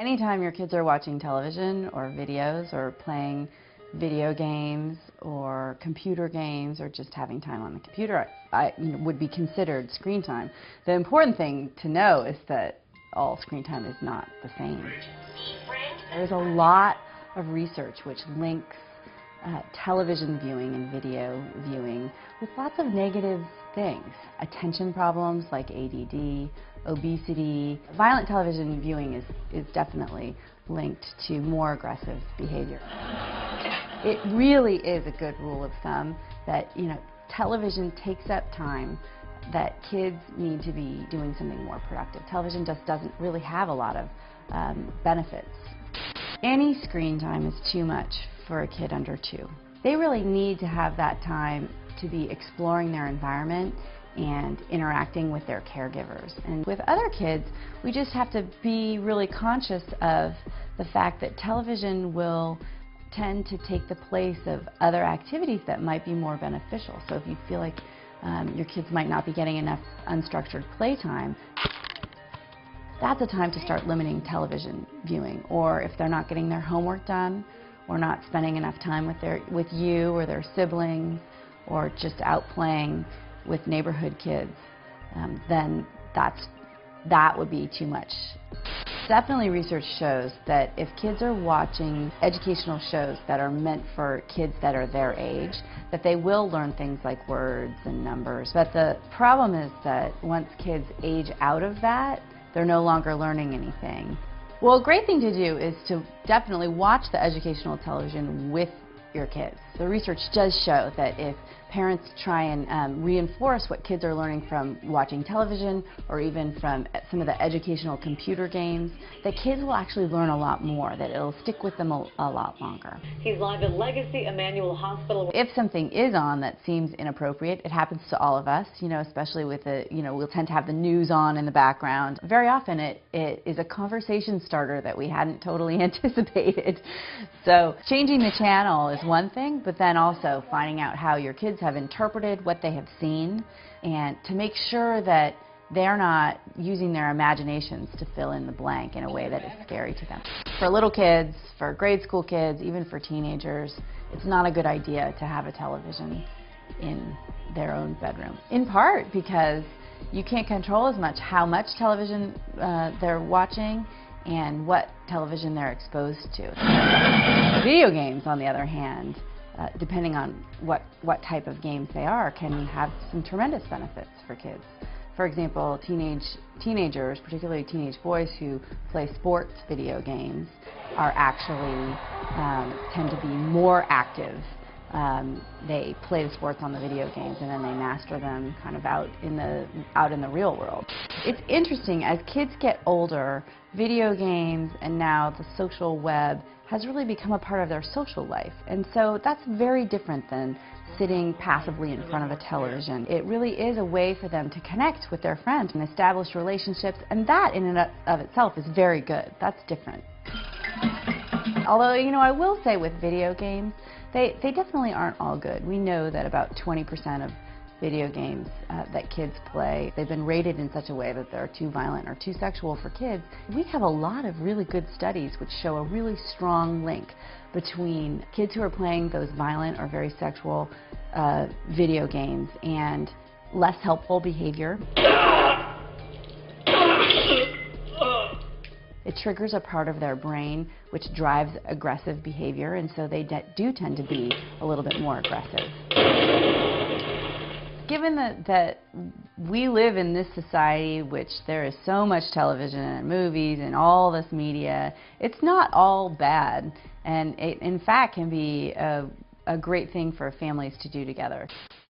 Anytime your kids are watching television or videos or playing video games or computer games or just having time on the computer, would be considered screen time. The important thing to know is that all screen time is not the same. There's a lot of research which links television viewing and video viewing with lots of negative things. Attention problems like ADD, obesity. Violent television viewing is definitely linked to more aggressive behavior. It really is a good rule of thumb that, television takes up time that kids need to be doing something more productive. Television just doesn't really have a lot of benefits. Any screen time is too much for a kid under 2. They really need to have that time to be exploring their environment and interacting with their caregivers. And with other kids, we just have to be really conscious of the fact that television will tend to take the place of other activities that might be more beneficial. So if you feel like your kids might not be getting enough unstructured playtime, that's a time to start limiting television viewing. Or if they're not getting their homework done, or not spending enough time with you or their siblings, or just out playing with neighborhood kids, then that would be too much. Definitely research shows that if kids are watching educational shows that are meant for kids that are their age, that they will learn things like words and numbers. But the problem is that once kids age out of that, they're no longer learning anything. Well, a great thing to do is to definitely watch the educational television with your kids. The research does show that if parents try and reinforce what kids are learning from watching television or even from some of the educational computer games, that kids will actually learn a lot more, that it'll stick with them a lot longer. He's live at Legacy Emanuel Hospital. If something is on that seems inappropriate, it happens to all of us, especially with we'll tend to have the news on in the background. Very often it is a conversation starter that we hadn't totally anticipated. So changing the channel is one thing, but then also finding out how your kids have interpreted what they have seen, and to make sure that they're not using their imaginations to fill in the blank in a way that is scary to them. For little kids, for grade school kids, even for teenagers, it's not a good idea to have a television in their own bedroom. In part because you can't control as much how much television they're watching and what television they're exposed to. Video games, on the other hand, depending on what type of games they are, can have some tremendous benefits for kids. For example, teenagers, particularly teenage boys who play sports video games, are actually tend to be more active. They play the sports on the video games and then they master them kind of out in the real world. It's interesting, as kids get older, video games and now the social web has really become a part of their social life. And so that's very different than sitting passively in front of a television. It really is a way for them to connect with their friends and establish relationships, and that in and of itself is very good. That's different. Although, I will say with video games, they definitely aren't all good. We know that about 20% of video games that kids play, they've been rated in such a way that they're too violent or too sexual for kids. We have a lot of really good studies which show a really strong link between kids who are playing those violent or very sexual video games and less helpful behavior. It triggers a part of their brain which drives aggressive behavior, and so they do tend to be a little bit more aggressive. Given that we live in this society which there is so much television and movies and all this media, it's not all bad, and it in fact can be a great thing for families to do together.